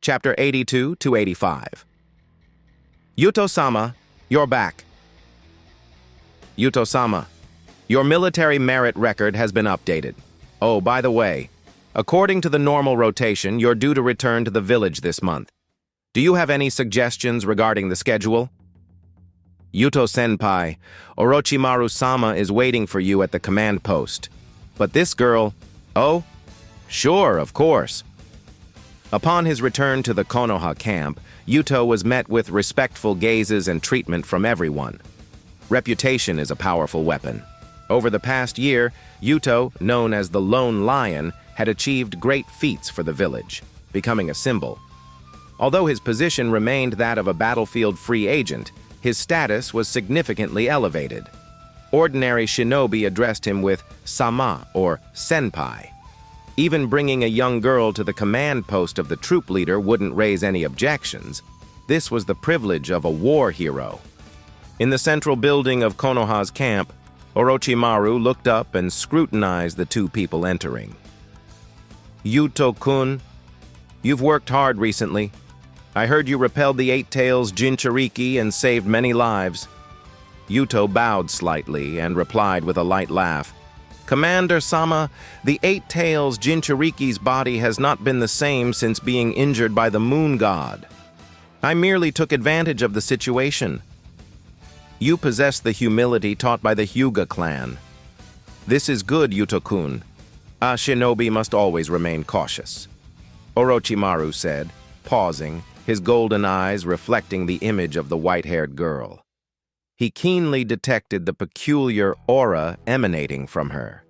Chapter 82 to 85. Yuto-sama, you're back. Yuto-sama, your military merit record has been updated. Oh, by the way, according to the normal rotation, you're due to return to the village this month. Do you have any suggestions regarding the schedule? Yuto-senpai, Orochimaru-sama is waiting for you at the command post. But this girl... Oh? Sure, of course. Upon his return to the Konoha camp, Yuto was met with respectful gazes and treatment from everyone. Reputation is a powerful weapon. Over the past year, Yuto, known as the Lone Lion, had achieved great feats for the village, becoming a symbol. Although his position remained that of a battlefield free agent, his status was significantly elevated. Ordinary shinobi addressed him with sama or senpai. Even bringing a young girl to the command post of the troop leader wouldn't raise any objections. This was the privilege of a war hero. In the central building of Konoha's camp, Orochimaru looked up and scrutinized the two people entering. Yuto-kun, you've worked hard recently. I heard you repelled the Eight-Tails Jinchuriki and saved many lives. Yuto bowed slightly and replied with a light laugh. Commander-sama, the Eight-Tails Jinchuriki's body has not been the same since being injured by the moon god. I merely took advantage of the situation. You possess the humility taught by the Hyuga clan. This is good, Yuto-kun. A shinobi must always remain cautious. Orochimaru said, pausing, his golden eyes reflecting the image of the white-haired girl. He keenly detected the peculiar aura emanating from her.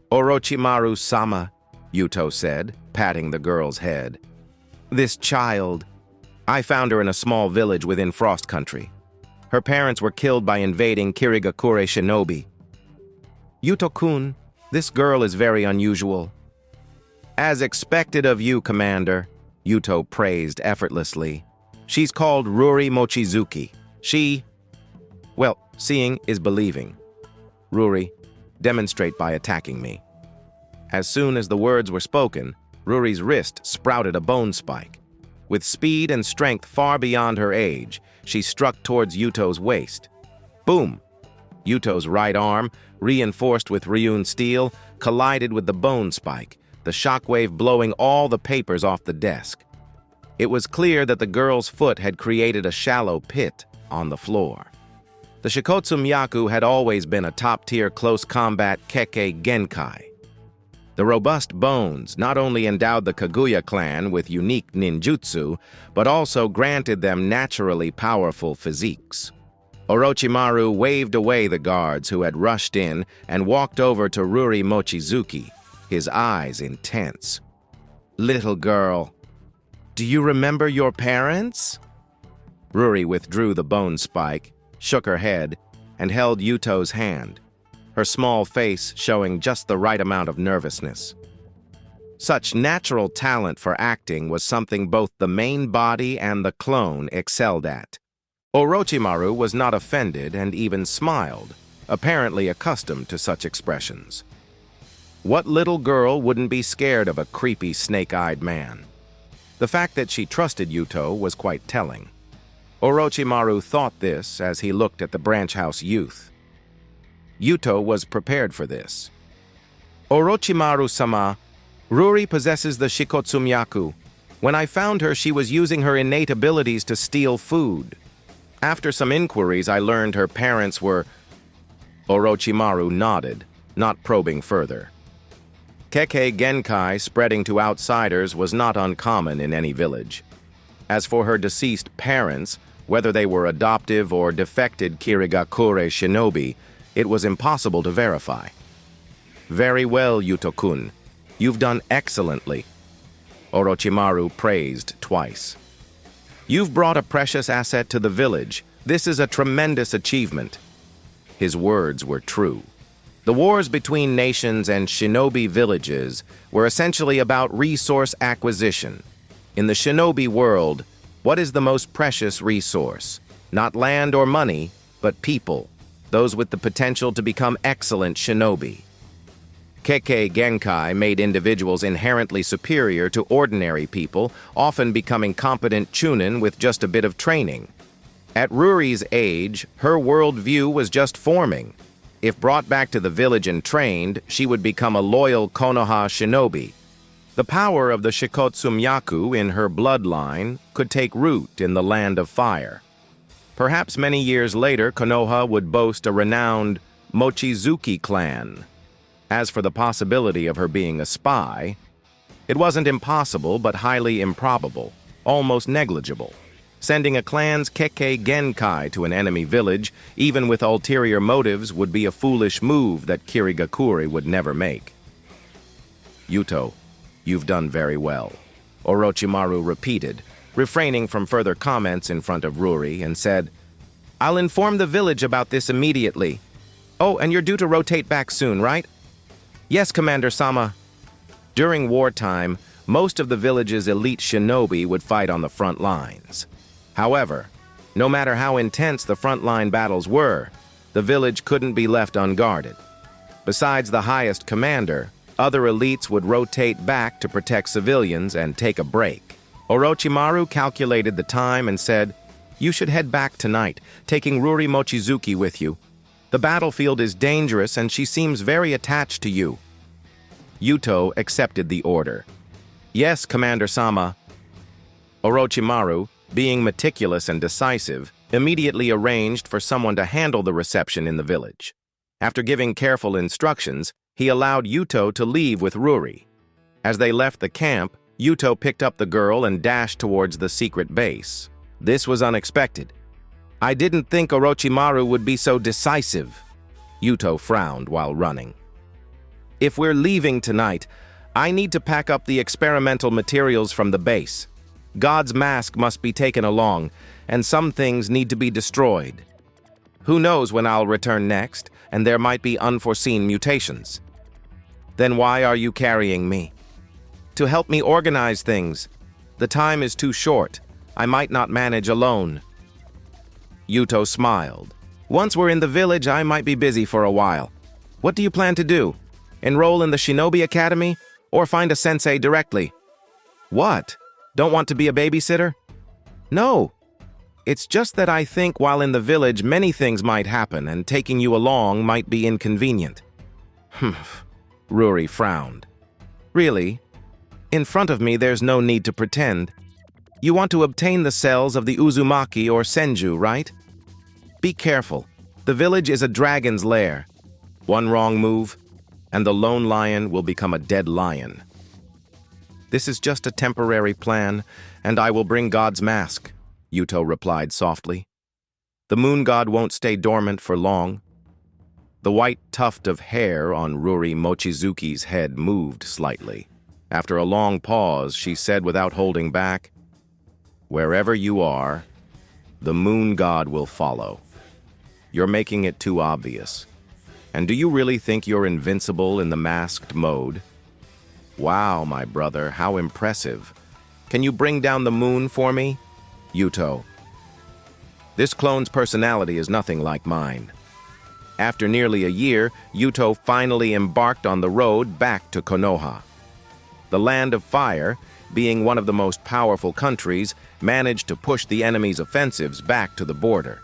Orochimaru-sama, Yuto said, patting the girl's head. This child. I found her in a small village within Frost Country. Her parents were killed by invading Kirigakure shinobi. Yuto-kun, this girl is very unusual. As expected of you, Commander, Yuto praised effortlessly. She's called Ruri Mochizuki. Well, seeing is believing. Ruri, demonstrate by attacking me. As soon as the words were spoken, Ruri's wrist sprouted a bone spike. With speed and strength far beyond her age, she struck towards Yuto's waist. Boom! Yuto's right arm, reinforced with Ryun steel, collided with the bone spike, the shockwave blowing all the papers off the desk. It was clear that the girl's foot had created a shallow pit on the floor. The Shikotsu Myaku had always been a top-tier close combat Kekkei Genkai. The robust bones not only endowed the Kaguya clan with unique ninjutsu, but also granted them naturally powerful physiques. Orochimaru waved away the guards who had rushed in and walked over to Ruri Mochizuki, his eyes intense. Little girl, do you remember your parents? Ruri withdrew the bone spike, shook her head, and held Yuto's hand, her small face showing just the right amount of nervousness. Such natural talent for acting was something both the main body and the clone excelled at. Orochimaru was not offended and even smiled, apparently accustomed to such expressions. What little girl wouldn't be scared of a creepy snake-eyed man? The fact that she trusted Yuto was quite telling. Orochimaru thought this as he looked at the branch house youth. Yuto was prepared for this. Orochimaru-sama, Ruri possesses the Shikotsu Myaku. When I found her, she was using her innate abilities to steal food. After some inquiries, I learned her parents were... Orochimaru nodded, not probing further. Kekkei Genkai spreading to outsiders was not uncommon in any village. As for her deceased parents, whether they were adoptive or defected Kirigakure shinobi, it was impossible to verify. Very well, Yuto-kun. You've done excellently. Orochimaru praised twice. You've brought a precious asset to the village. This is a tremendous achievement. His words were true. The wars between nations and shinobi villages were essentially about resource acquisition. In the shinobi world, what is the most precious resource? Not land or money, but people, those with the potential to become excellent shinobi. Kekkei Genkai made individuals inherently superior to ordinary people, often becoming competent chunin with just a bit of training. At Ruri's age, her worldview was just forming. If brought back to the village and trained, she would become a loyal Konoha shinobi. The power of the Shikotsumyaku in her bloodline could take root in the land of fire. Perhaps many years later, Konoha would boast a renowned Mochizuki clan. As for the possibility of her being a spy, it wasn't impossible but highly improbable, almost negligible. Sending a clan's Kekkei Genkai to an enemy village, even with ulterior motives, would be a foolish move that Kirigakure would never make. "Yuto, you've done very well," Orochimaru repeated, refraining from further comments in front of Ruri, and said, "I'll inform the village about this immediately. Oh, and you're due to rotate back soon, right?" "Yes, Commander-sama." During wartime, most of the village's elite shinobi would fight on the front lines. However, no matter how intense the frontline battles were, the village couldn't be left unguarded. Besides the highest commander, other elites would rotate back to protect civilians and take a break. Orochimaru calculated the time and said, "You should head back tonight, taking Ruri Mochizuki with you. The battlefield is dangerous and she seems very attached to you." Yuto accepted the order. "Yes, Commander-sama." Orochimaru, being meticulous and decisive, immediately arranged for someone to handle the reception in the village. After giving careful instructions, he allowed Yuto to leave with Ruri. As they left the camp, Yuto picked up the girl and dashed towards the secret base. This was unexpected. "I didn't think Orochimaru would be so decisive." Yuto frowned while running. "If we're leaving tonight, I need to pack up the experimental materials from the base. God's mask must be taken along, and some things need to be destroyed. Who knows when I'll return next, and there might be unforeseen mutations." "Then why are you carrying me?" "To help me organize things. The time is too short. I might not manage alone." Yuto smiled. "Once we're in the village, I might be busy for a while. What do you plan to do? Enroll in the Shinobi Academy, or find a sensei directly?" "What? Don't want to be a babysitter?" "No. It's just that I think while in the village many things might happen and taking you along might be inconvenient." "Humph." Ruri frowned. "Really? In front of me there's no need to pretend. You want to obtain the cells of the Uzumaki or Senju, right? Be careful. The village is a dragon's lair. One wrong move, and the lone lion will become a dead lion." "This is just a temporary plan, and I will bring God's mask," Yuto replied softly. "The moon god won't stay dormant for long." The white tuft of hair on Ruri Mochizuki's head moved slightly. After a long pause, she said without holding back, "Wherever you are, the moon god will follow. You're making it too obvious. And do you really think you're invincible in the masked mode?" "Wow, my brother, how impressive. Can you bring down the moon for me?" "Yuto, this clone's personality is nothing like mine." After nearly a year, Yuto finally embarked on the road back to Konoha. The Land of Fire, being one of the most powerful countries, managed to push the enemy's offensives back to the border.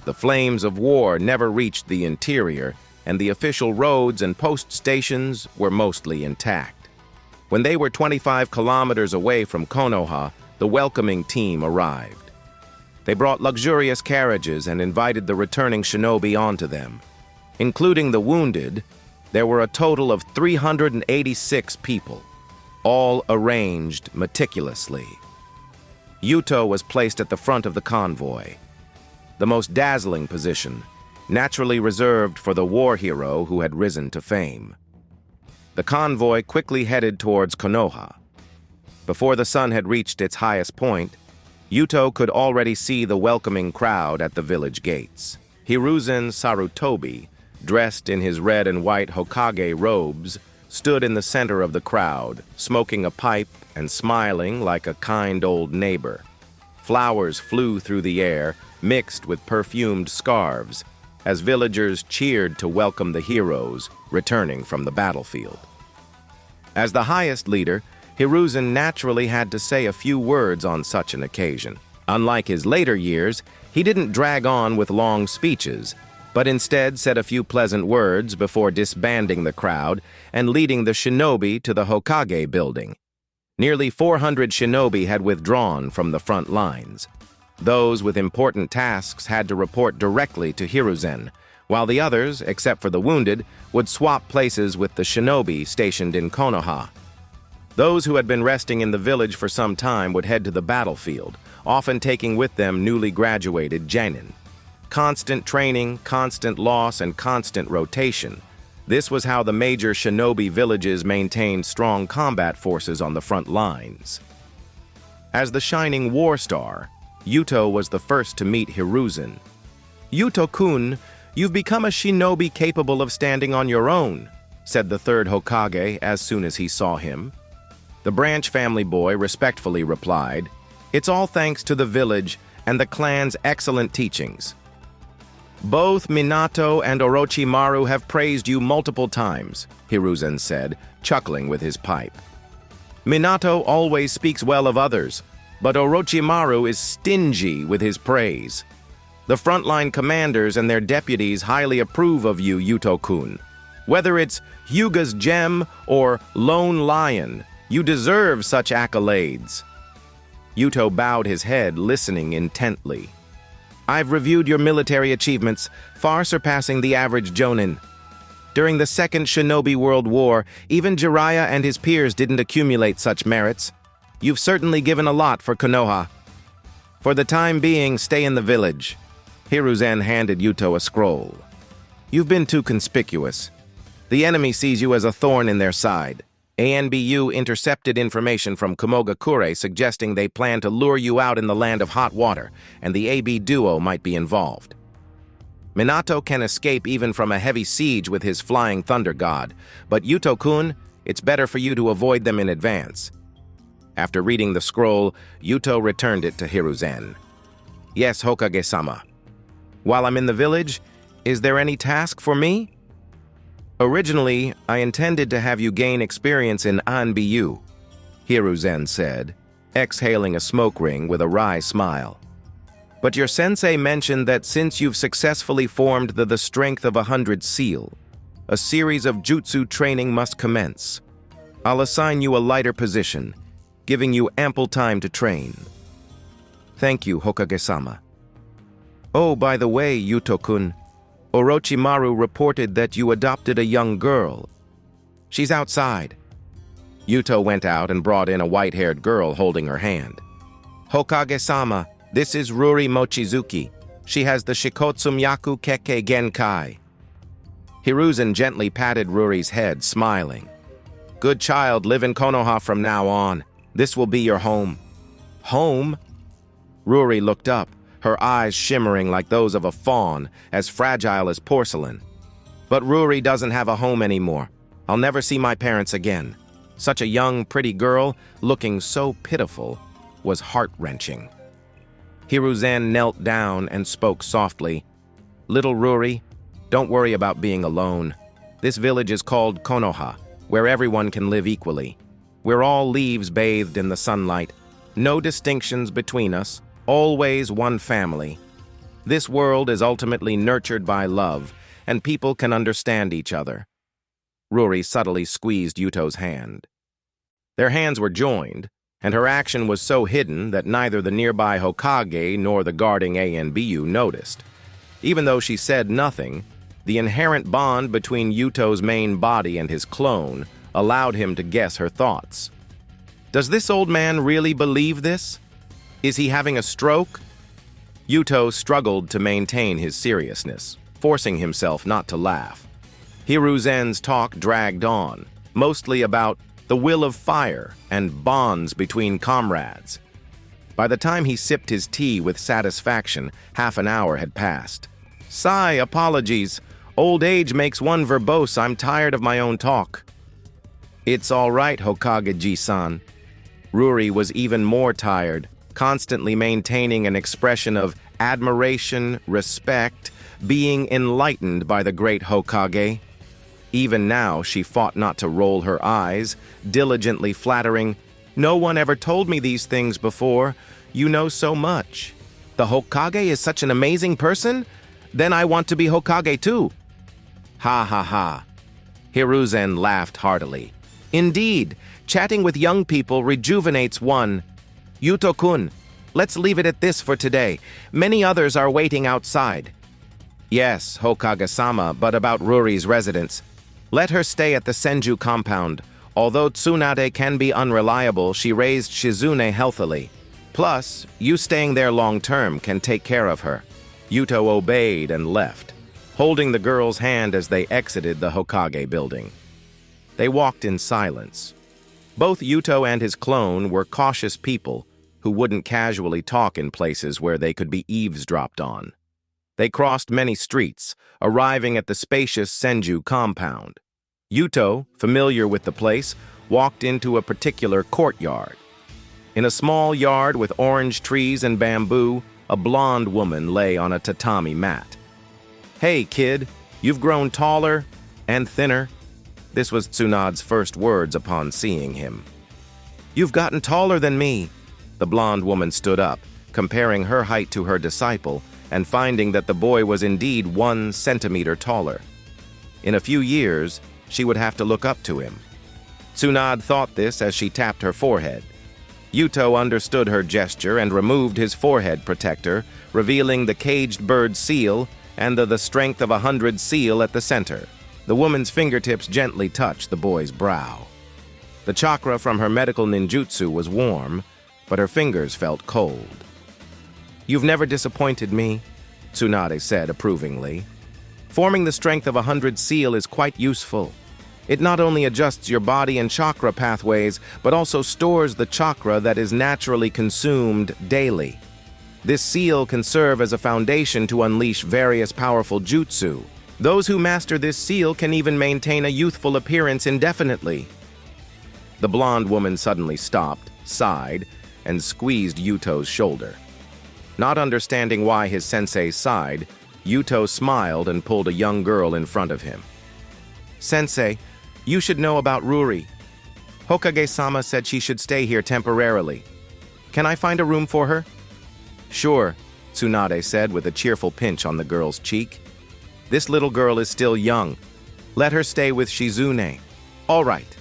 The flames of war never reached the interior, and the official roads and post stations were mostly intact. When they were 25 kilometers away from Konoha, the welcoming team arrived. They brought luxurious carriages and invited the returning shinobi onto them. Including the wounded, there were a total of 386 people, all arranged meticulously. Yuto was placed at the front of the convoy, the most dazzling position, naturally reserved for the war hero who had risen to fame. The convoy quickly headed towards Konoha. Before the sun had reached its highest point, Yuto could already see the welcoming crowd at the village gates. Hiruzen Sarutobi, dressed in his red and white Hokage robes, stood in the center of the crowd, smoking a pipe and smiling like a kind old neighbor. Flowers flew through the air, mixed with perfumed scarves, as villagers cheered to welcome the heroes returning from the battlefield. As the highest leader, Hiruzen naturally had to say a few words on such an occasion. Unlike his later years, he didn't drag on with long speeches, but instead said a few pleasant words before disbanding the crowd and leading the shinobi to the Hokage building. Nearly 400 shinobi had withdrawn from the front lines. Those with important tasks had to report directly to Hiruzen, while the others, except for the wounded, would swap places with the shinobi stationed in Konoha. Those who had been resting in the village for some time would head to the battlefield, often taking with them newly graduated genin. Constant training, constant loss, and constant rotation. This was how the major shinobi villages maintained strong combat forces on the front lines. As the shining war star, Yuto was the first to meet Hiruzen. "Yuto-kun, you've become a shinobi capable of standing on your own," said the third Hokage as soon as he saw him. The Branch family boy respectfully replied, "It's all thanks to the village and the clan's excellent teachings. Both Minato and Orochimaru have praised you multiple times," Hiruzen said, chuckling with his pipe. "Minato always speaks well of others, but Orochimaru is stingy with his praise. The frontline commanders and their deputies highly approve of you, Yuto-kun. Whether it's Hyuga's gem or Lone Lion, you deserve such accolades." Yuto bowed his head, listening intently. "I've reviewed your military achievements, far surpassing the average jonin. During the Second Shinobi World War, even Jiraiya and his peers didn't accumulate such merits. You've certainly given a lot for Konoha. For the time being, stay in the village." Hiruzen handed Yuto a scroll. "You've been too conspicuous. The enemy sees you as a thorn in their side. ANBU intercepted information from Kumogakure suggesting they plan to lure you out in the land of hot water, and the AB duo might be involved. Minato can escape even from a heavy siege with his flying thunder god, but Yuto-kun, it's better for you to avoid them in advance." After reading the scroll, Yuto returned it to Hiruzen. "Yes, Hokage-sama. While I'm in the village, is there any task for me?" "Originally, I intended to have you gain experience in ANBU," Hiruzen said, exhaling a smoke ring with a wry smile. "But your sensei mentioned that since you've successfully formed the strength of 100 seal, a series of jutsu training must commence. I'll assign you a lighter position, giving you ample time to train." "Thank you, Hokage-sama." "Oh, by the way, Yuto-kun, Orochimaru reported that you adopted a young girl." "She's outside." Yuto went out and brought in a white-haired girl holding her hand. "Hokage-sama, this is Ruri Mochizuki. She has the Shikotsumyaku Kekkei Genkai." Hiruzen gently patted Ruri's head, smiling. "Good child, live in Konoha from now on. This will be your home." "Home?" Ruri looked up, her eyes shimmering like those of a fawn, as fragile as porcelain. "But Ruri doesn't have a home anymore. I'll never see my parents again." Such a young, pretty girl, looking so pitiful, was heart-wrenching. Hiruzen knelt down and spoke softly. "Little Ruri, don't worry about being alone. This village is called Konoha, where everyone can live equally. We're all leaves bathed in the sunlight. No distinctions between us. Always one family. This world is ultimately nurtured by love, and people can understand each other." Ruri subtly squeezed Yuto's hand. Their hands were joined, and her action was so hidden that neither the nearby Hokage nor the guarding ANBU noticed. Even though she said nothing, the inherent bond between Yuto's main body and his clone allowed him to guess her thoughts. Does this old man really believe this? Is he having a stroke? Yuto struggled to maintain his seriousness, forcing himself not to laugh. Hiruzen's talk dragged on, mostly about the will of fire and bonds between comrades. By the time he sipped his tea with satisfaction, half an hour had passed. "Sigh, apologies. Old age makes one verbose. I'm tired of my own talk." "It's all right, Hokage-ji-san." Ruri was even more tired, constantly maintaining an expression of admiration, respect, being enlightened by the great Hokage. Even now, she fought not to roll her eyes, diligently flattering, "No one ever told me these things before. You know so much. The Hokage is such an amazing person? Then I want to be Hokage too." Ha ha ha. Hiruzen laughed heartily. "Indeed, chatting with young people rejuvenates one. Yuto-kun, let's leave it at this for today. Many others are waiting outside." "Yes, Hokage-sama, but about Ruri's residence. Let her stay at the Senju compound. Although Tsunade can be unreliable, she raised Shizune healthily. Plus, you staying there long-term can take care of her." Yuto obeyed and left, holding the girl's hand as they exited the Hokage building. They walked in silence. Both Yuto and his clone were cautious people who wouldn't casually talk in places where they could be eavesdropped on. They crossed many streets, arriving at the spacious Senju compound. Yuto, familiar with the place, walked into a particular courtyard. In a small yard with orange trees and bamboo, a blonde woman lay on a tatami mat. "Hey, kid, you've grown taller and thinner." This was Tsunade's first words upon seeing him. "You've gotten taller than me." The blonde woman stood up, comparing her height to her disciple, and finding that the boy was indeed 1 centimeter taller. In a few years, she would have to look up to him. Tsunade thought this as she tapped her forehead. Yuto understood her gesture and removed his forehead protector, revealing the caged bird seal and the strength of 100 seal at the center. The woman's fingertips gently touched the boy's brow. The chakra from her medical ninjutsu was warm, but her fingers felt cold. "You've never disappointed me," Tsunade said approvingly. "Forming the strength of 100 seal is quite useful. It not only adjusts your body and chakra pathways, but also stores the chakra that is naturally consumed daily. This seal can serve as a foundation to unleash various powerful jutsu. Those who master this seal can even maintain a youthful appearance indefinitely." The blonde woman suddenly stopped, sighed, and squeezed Yuto's shoulder. Not understanding why his sensei sighed, Yuto smiled and pulled a young girl in front of him. "Sensei, you should know about Ruri. Hokage-sama said she should stay here temporarily. Can I find a room for her?" "Sure," Tsunade said with a cheerful pinch on the girl's cheek. "This little girl is still young. Let her stay with Shizune." "All right.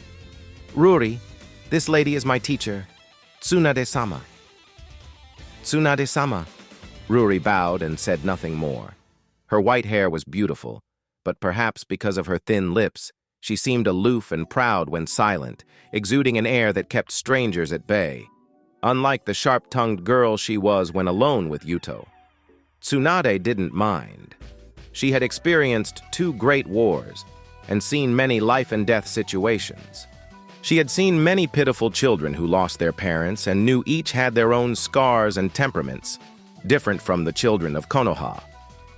Ruri, this lady is my teacher, Tsunade-sama." "Tsunade-sama." Ruri bowed and said nothing more. Her white hair was beautiful, but perhaps because of her thin lips, she seemed aloof and proud when silent, exuding an air that kept strangers at bay. Unlike the sharp-tongued girl she was when alone with Yuto. Tsunade didn't mind. She had experienced 2 great wars and seen many life-and-death situations. She had seen many pitiful children who lost their parents and knew each had their own scars and temperaments, different from the children of Konoha.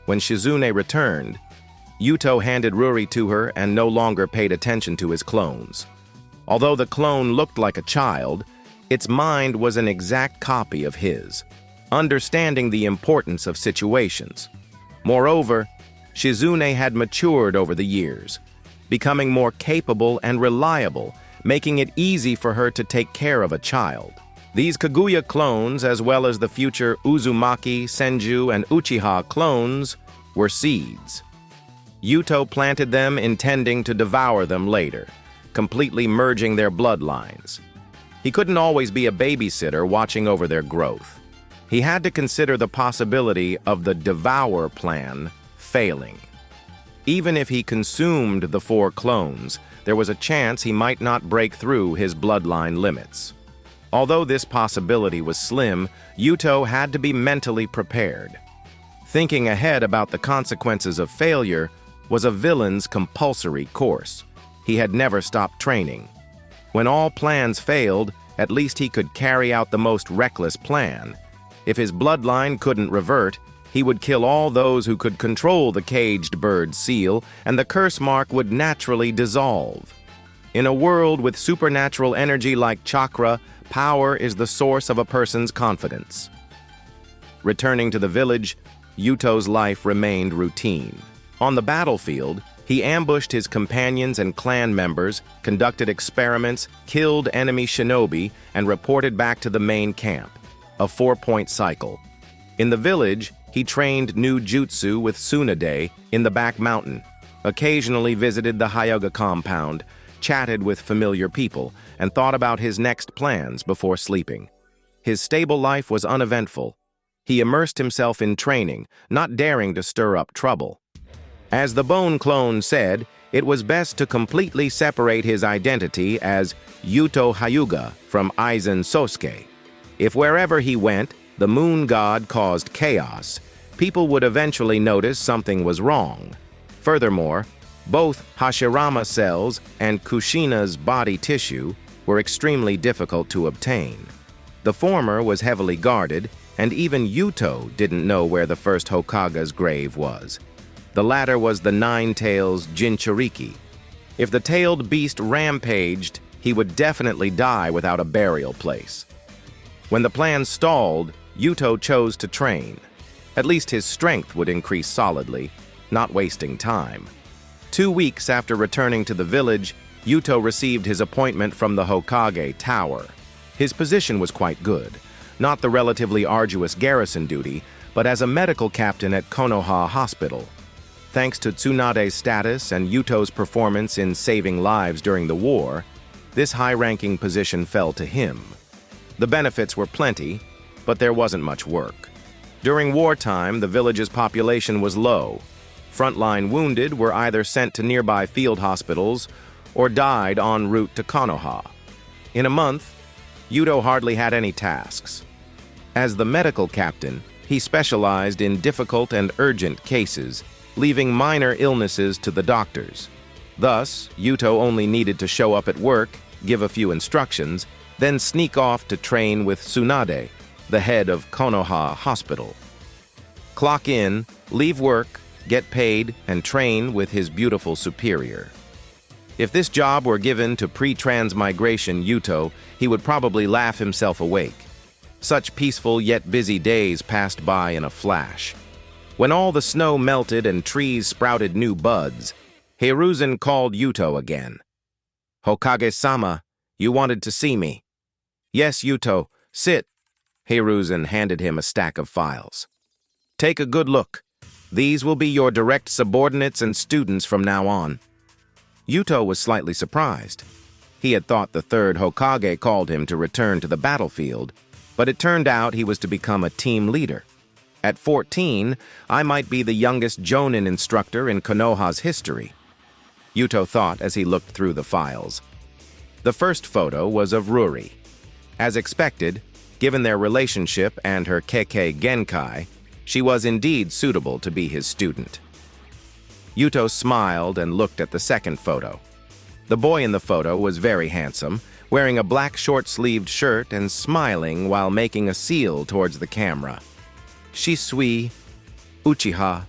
When Shizune returned, Yuto handed Ruri to her and no longer paid attention to his clones. Although the clone looked like a child, its mind was an exact copy of his, understanding the importance of situations. Moreover, Shizune had matured over the years, becoming more capable and reliable, making it easy for her to take care of a child. These Kaguya clones, as well as the future Uzumaki, Senju, and Uchiha clones, were seeds. Yuto planted them intending to devour them later, completely merging their bloodlines. He couldn't always be a babysitter watching over their growth. He had to consider the possibility of the devour plan failing. Even if he consumed the 4 clones, there was a chance he might not break through his bloodline limits. Although this possibility was slim, Yuto had to be mentally prepared. Thinking ahead about the consequences of failure was a villain's compulsory course. He had never stopped training. When all plans failed, at least he could carry out the most reckless plan. If his bloodline couldn't revert, he would kill all those who could control the caged bird seal, and the curse mark would naturally dissolve. In a world with supernatural energy like chakra, power is the source of a person's confidence. Returning to the village, Yuto's life remained routine. On the battlefield, he ambushed his companions and clan members, conducted experiments, killed enemy shinobi, and reported back to the main camp, a 4-point cycle. In the village, he trained new jutsu with Tsunade in the back mountain, occasionally visited the Hyuga compound, chatted with familiar people, and thought about his next plans before sleeping. His stable life was uneventful. He immersed himself in training, not daring to stir up trouble. As the Bone Clone said, it was best to completely separate his identity as Yuto Hyuga from Aizen Sosuke. If wherever he went, the moon god caused chaos, people would eventually notice something was wrong. Furthermore, both Hashirama cells and Kushina's body tissue were extremely difficult to obtain. The former was heavily guarded, and even Yuto didn't know where the first Hokage's grave was. The latter was the Nine-Tails Jinchuriki. If the tailed beast rampaged, he would definitely die without a burial place. When the plan stalled, Yuto chose to train. At least his strength would increase solidly, not wasting time. 2 weeks after returning to the village, Yuto received his appointment from the Hokage Tower. His position was quite good, not the relatively arduous garrison duty, but as a medical captain at Konoha Hospital. Thanks to Tsunade's status and Yuto's performance in saving lives during the war, this high-ranking position fell to him. The benefits were plenty, but there wasn't much work. During wartime, the village's population was low. Frontline wounded were either sent to nearby field hospitals or died en route to Konoha. In a month, Yuto hardly had any tasks. As the medical captain, he specialized in difficult and urgent cases, leaving minor illnesses to the doctors. Thus, Yuto only needed to show up at work, give a few instructions, then sneak off to train with Tsunade, the head of Konoha Hospital. Clock in, leave work, get paid, and train with his beautiful superior. If this job were given to pre-transmigration Yuto, he would probably laugh himself awake. Such peaceful yet busy days passed by in a flash. When all the snow melted and trees sprouted new buds, Hiruzen called Yuto again. "Hokage-sama, you wanted to see me." "Yes, Yuto, sit." Hiruzen handed him a stack of files. "Take a good look. These will be your direct subordinates and students from now on." Yuto was slightly surprised. He had thought the third Hokage called him to return to the battlefield, but it turned out he was to become a team leader. At 14, I might be the youngest Jonin instructor in Konoha's history, Yuto thought as he looked through the files. The first photo was of Ruri. As expected, given their relationship and her Kekkei Genkai, she was indeed suitable to be his student. Yuto smiled and looked at the second photo. The boy in the photo was very handsome, wearing a black short-sleeved shirt and smiling while making a seal towards the camera. Shisui, Uchiha,